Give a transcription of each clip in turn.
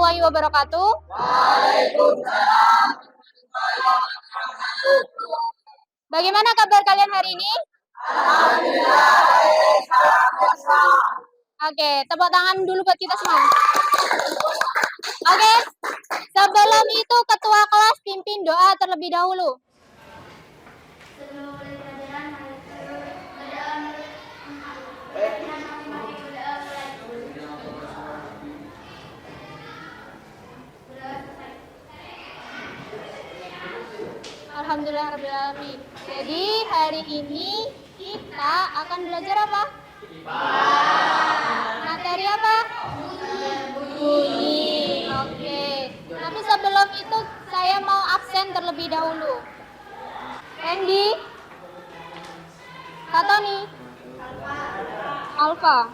warahmatullahi wabarakatuh. Waalaikumsalam. Bagaimana kabar kalian hari ini? Alhamdulillah. Oke, tepuk tangan dulu buat kita semua. Oke, sebelum itu ketua kelas pimpin doa terlebih dahulu. Alhamdulillahirrahmanirrahim. Jadi hari ini kita akan belajar apa? Materi apa? Bunyi. Oke. Tapi sebelum itu saya mau absen terlebih dahulu. Randy, Kak Tony, Alfa,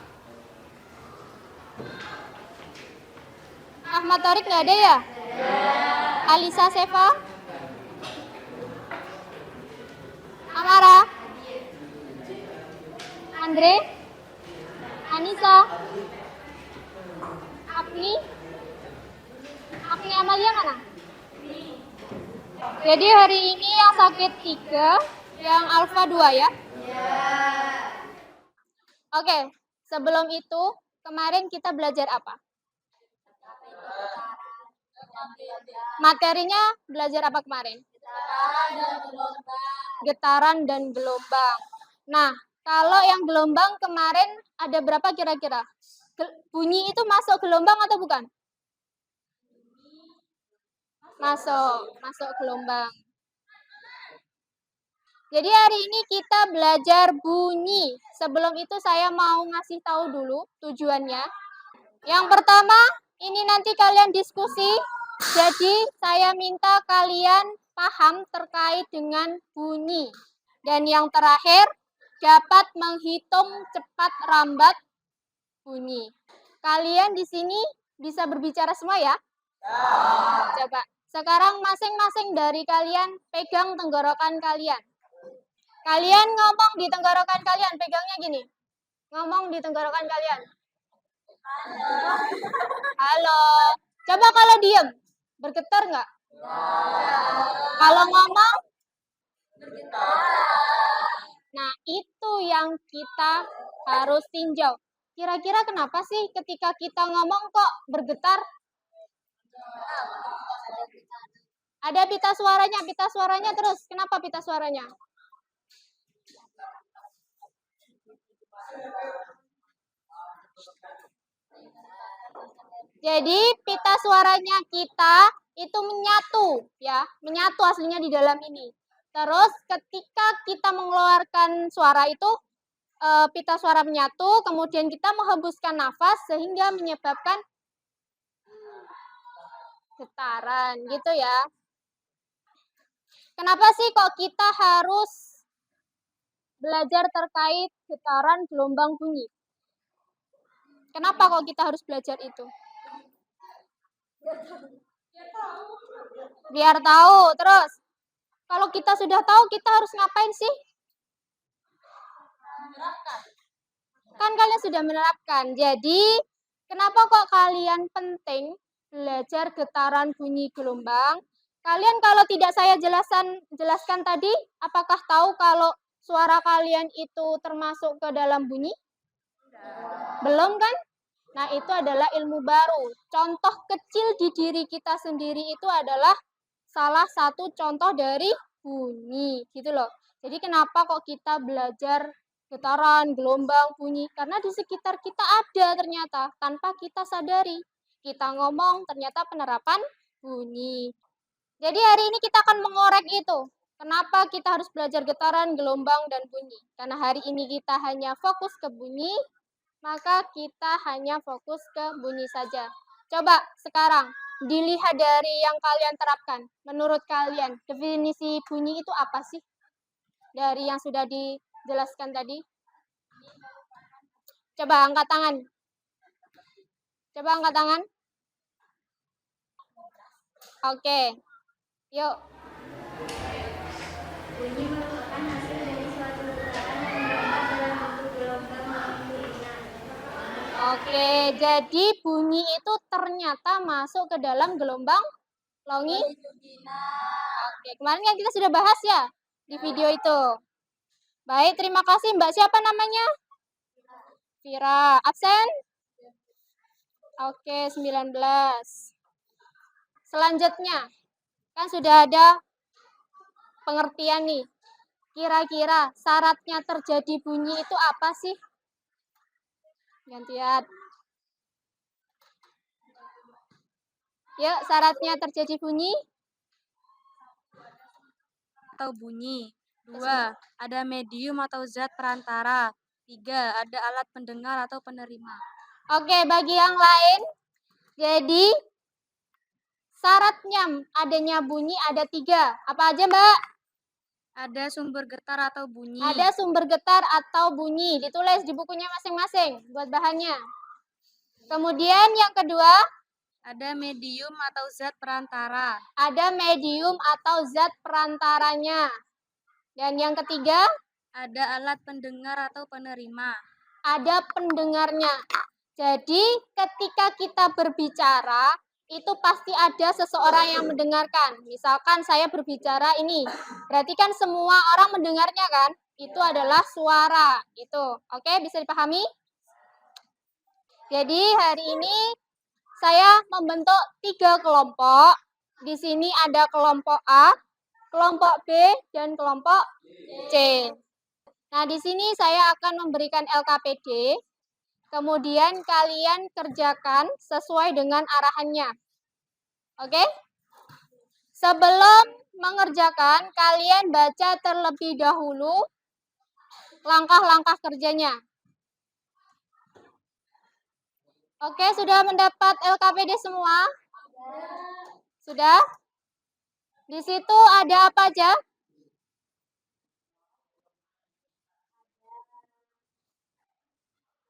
Ahmad Tarik nggak ada ya? Alisa Seva, Amara, Andre, Anissa, Apni Amalia mana? Jadi hari ini yang sakit 3, yang alfa 2 ya? Oke, sebelum itu kemarin kita belajar apa? Materinya belajar apa kemarin? Getaran dan gelombang. Nah, kalau yang gelombang kemarin ada berapa kira-kira? Bunyi itu masuk gelombang atau bukan? Masuk gelombang. Jadi hari ini kita belajar bunyi. Sebelum itu saya mau ngasih tahu dulu tujuannya. Yang pertama, ini nanti kalian diskusi. Jadi saya minta kalian paham terkait dengan bunyi. Dan yang terakhir, dapat menghitung cepat rambat bunyi. Kalian di sini bisa berbicara semua ya? Coba. Sekarang masing-masing dari kalian pegang tenggorokan kalian. Kalian ngomong di tenggorokan kalian, pegangnya gini. Ngomong di tenggorokan kalian. Halo. Coba kalau diem, bergetar nggak? Kalau ngomong? Nah, itu yang kita harus tinjau. Kira-kira kenapa sih ketika kita ngomong kok bergetar? Ada pita suaranya terus. Kenapa pita suaranya? Jadi pita suaranya kita itu menyatu ya, menyatu aslinya di dalam ini. Terus ketika kita mengeluarkan suara itu pita suara menyatu, kemudian kita menghembuskan nafas sehingga menyebabkan getaran gitu ya. Kenapa sih kok kita harus belajar terkait getaran gelombang bunyi? Kenapa kok kita harus belajar itu? Biar tahu. Terus, kalau kita sudah tahu, kita harus ngapain sih? Kan kalian sudah menerapkan. Jadi, kenapa kok kalian penting belajar getaran bunyi gelombang? Kalian kalau tidak saya jelaskan tadi, apakah tahu kalau suara kalian itu termasuk ke dalam bunyi? Belum kan? Nah, itu adalah ilmu baru. Contoh kecil di diri kita sendiri itu adalah salah satu contoh dari bunyi, gitu loh. Jadi kenapa kok kita belajar getaran, gelombang, bunyi? Karena di sekitar kita ada ternyata, tanpa kita sadari. Kita ngomong, ternyata penerapan bunyi. Jadi hari ini kita akan mengorek itu. Kenapa kita harus belajar getaran, gelombang, dan bunyi? Karena hari ini kita hanya fokus ke bunyi, maka kita hanya fokus ke bunyi saja. Coba sekarang dilihat dari yang kalian terapkan. Menurut kalian, definisi bunyi itu apa sih? Dari yang sudah dijelaskan tadi. Coba angkat tangan. Coba angkat tangan. Oke. Yuk. Bunyi merupakan hasil dari suatu getaran yang berada dalam bentuk gelombang maupun irisan. Oke, jadi bunyi itu ternyata masuk ke dalam gelombang longitudinal. Oke, kemarin kan kita sudah bahas ya di video itu. Baik, terima kasih Mbak. Siapa namanya? Vira. Absen? Oke, 19. Selanjutnya, kan sudah ada pengertian nih. Kira-kira syaratnya terjadi bunyi itu apa sih? Gantian. Yuk, syaratnya terjadi bunyi. Atau bunyi. 2. Ada medium atau zat perantara. 3. Ada alat pendengar atau penerima. Oke, bagi yang lain, jadi syaratnya adanya bunyi ada 3. Apa aja, Mbak? Ada sumber getar atau bunyi. Ada sumber getar atau bunyi. Ditulis di bukunya masing-masing buat bahannya. Kemudian yang kedua, ada medium atau zat perantara. Ada medium atau zat perantaranya. Dan yang ketiga, ada alat pendengar atau penerima. Ada pendengarnya. Jadi ketika kita berbicara, itu pasti ada seseorang yang mendengarkan. Misalkan saya berbicara ini, berarti kan semua orang mendengarnya kan? Itu adalah suara. Itu. Oke, bisa dipahami? Jadi hari ini saya membentuk 3 kelompok. Di sini ada kelompok A, kelompok B, dan kelompok C. Nah, di sini saya akan memberikan LKPD. Kemudian kalian kerjakan sesuai dengan arahannya. Oke? Sebelum mengerjakan, kalian baca terlebih dahulu langkah-langkah kerjanya. Oke, sudah mendapat LKPD semua? Sudah? Di situ ada apa aja?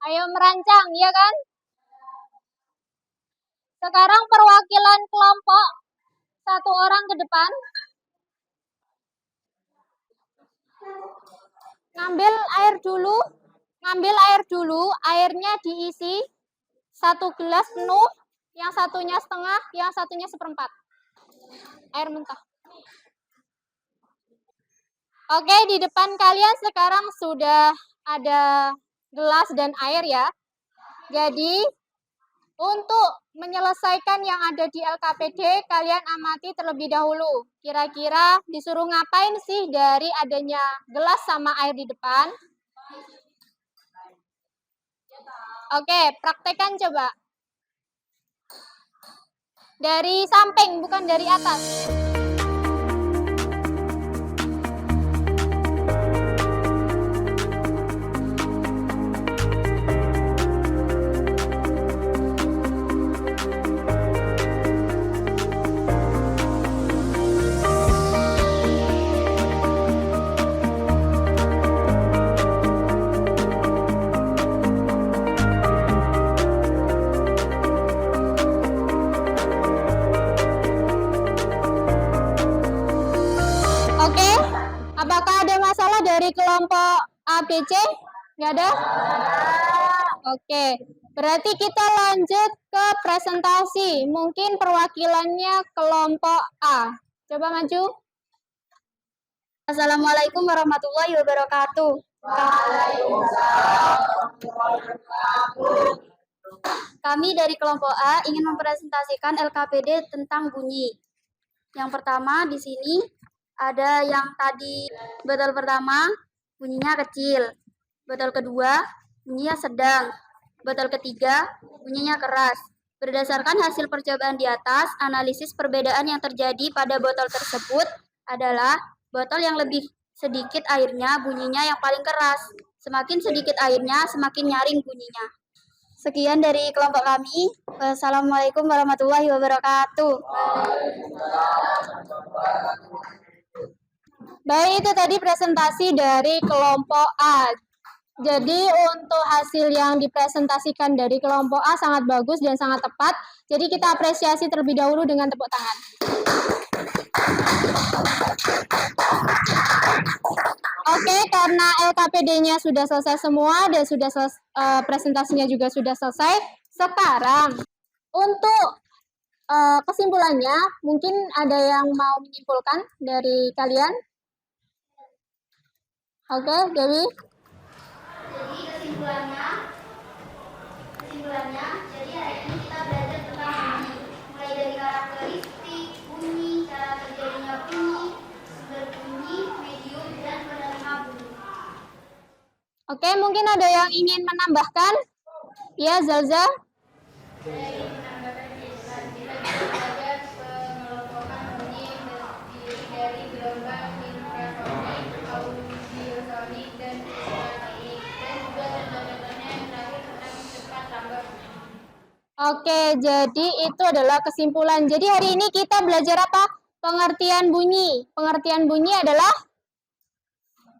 Ayo merancang, ya kan? Sekarang perwakilan kelompok 1 orang ke depan. Ngambil air dulu, airnya diisi 1 gelas penuh, yang satunya setengah, yang satunya 1/4. Air mentah. Oke, di depan kalian sekarang sudah ada gelas dan air ya. Jadi, untuk menyelesaikan yang ada di LKPD, kalian amati terlebih dahulu. Kira-kira disuruh ngapain sih dari adanya gelas sama air di depan? Oke, praktekkan coba. Dari samping, bukan dari atas. Oke, apakah ada masalah dari kelompok ABC? Nggak ada? Oke, berarti kita lanjut ke presentasi. Mungkin perwakilannya kelompok A. Coba maju. Assalamualaikum warahmatullahi wabarakatuh. Kami dari kelompok A ingin mempresentasikan LKPD tentang bunyi. Yang pertama di sini ada yang tadi botol pertama bunyinya kecil, botol kedua bunyinya sedang, botol ketiga bunyinya keras. Berdasarkan hasil percobaan di atas, analisis perbedaan yang terjadi pada botol tersebut adalah botol yang lebih sedikit airnya bunyinya yang paling keras. Semakin sedikit airnya, semakin nyaring bunyinya. Sekian dari kelompok kami. Wassalamualaikum warahmatullahi wabarakatuh. Baik, itu tadi presentasi dari kelompok A. Jadi untuk hasil yang dipresentasikan dari kelompok A sangat bagus dan sangat tepat. Jadi kita apresiasi terlebih dahulu dengan tepuk tangan. Oke, karena LKPD-nya sudah selesai semua dan sudah presentasinya juga sudah selesai. Sekarang untuk kesimpulannya, mungkin ada yang mau menyimpulkan dari kalian? Oke, Dewi. Jadi kesimpulannya, jadi hari ini kita belajar tentang bunyi, mulai dari karakteristik bunyi, cara terjadinya bunyi, sumber bunyi, medium, dan penerima bunyi. Oke, mungkin ada yang ingin menambahkan? Ya, Zalza. Saya ingin menambahkan kita belajar pengelompokan bunyi terdiri dari gelombang infrasonik, audiosonik, dan ultrasonik, dan juga contoh-contohnya yang terakhir tentang cepat lambat. Oke, jadi itu adalah kesimpulan. Jadi hari ini kita belajar apa? Pengertian bunyi. Pengertian bunyi adalah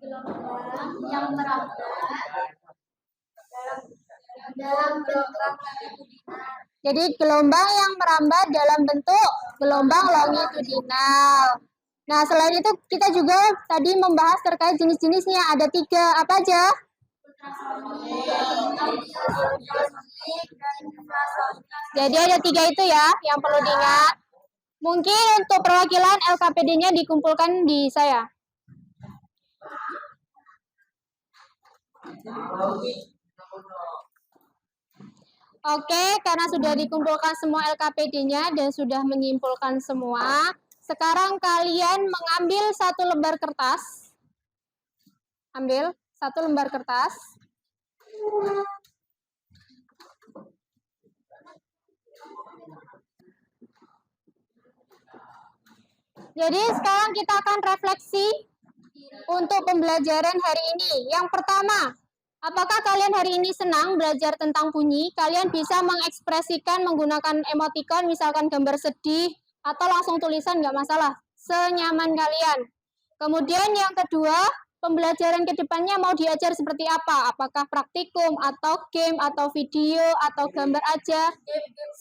Gelombang yang merambat dalam gelombang longitudinal. jadi gelombang yang merambat dalam bentuk gelombang longitudinal. Nah, selain itu kita juga tadi membahas terkait jenis-jenisnya. Ada 3, apa aja? Jadi ada 3 itu ya yang perlu diingat. Mungkin untuk perwakilan LKPD-nya dikumpulkan di saya. Oke, karena sudah dikumpulkan semua LKPD-nya dan sudah menyimpulkan semua, sekarang kalian mengambil 1 lembar kertas. Ambil 1 lembar kertas. Jadi sekarang kita akan refleksi untuk pembelajaran hari ini. Yang pertama, apakah kalian hari ini senang belajar tentang bunyi? Kalian bisa mengekspresikan menggunakan emoticon, misalkan gambar sedih, atau langsung tulisan, nggak masalah. Senyaman kalian. Kemudian yang kedua, pembelajaran ke depannya mau diajar seperti apa? Apakah praktikum, atau game, atau video, atau gambar aja?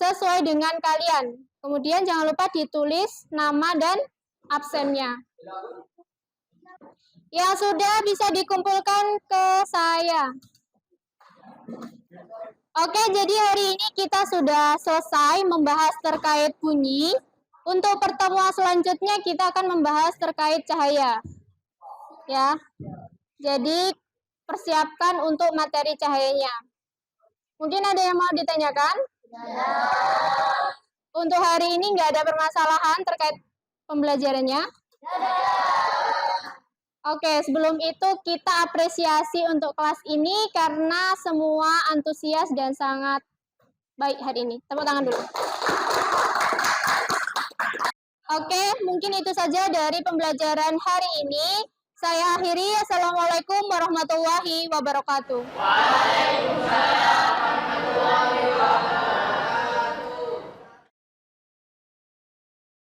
Sesuai dengan kalian. Kemudian jangan lupa ditulis nama dan absennya. Yang sudah bisa dikumpulkan ke saya. Oke, jadi hari ini kita sudah selesai membahas terkait bunyi. Untuk pertemuan selanjutnya kita akan membahas terkait cahaya. Ya. Jadi persiapkan untuk materi cahayanya. Mungkin ada yang mau ditanyakan? Ya. Untuk hari ini nggak ada permasalahan terkait pembelajarannya? Oke, sebelum itu kita apresiasi untuk kelas ini karena semua antusias dan sangat baik hari ini. Tepuk tangan dulu. Oke, mungkin itu saja dari pembelajaran hari ini. Saya akhiri. Assalamualaikum warahmatullahi wabarakatuh. Waalaikumsalam warahmatullahi wabarakatuh.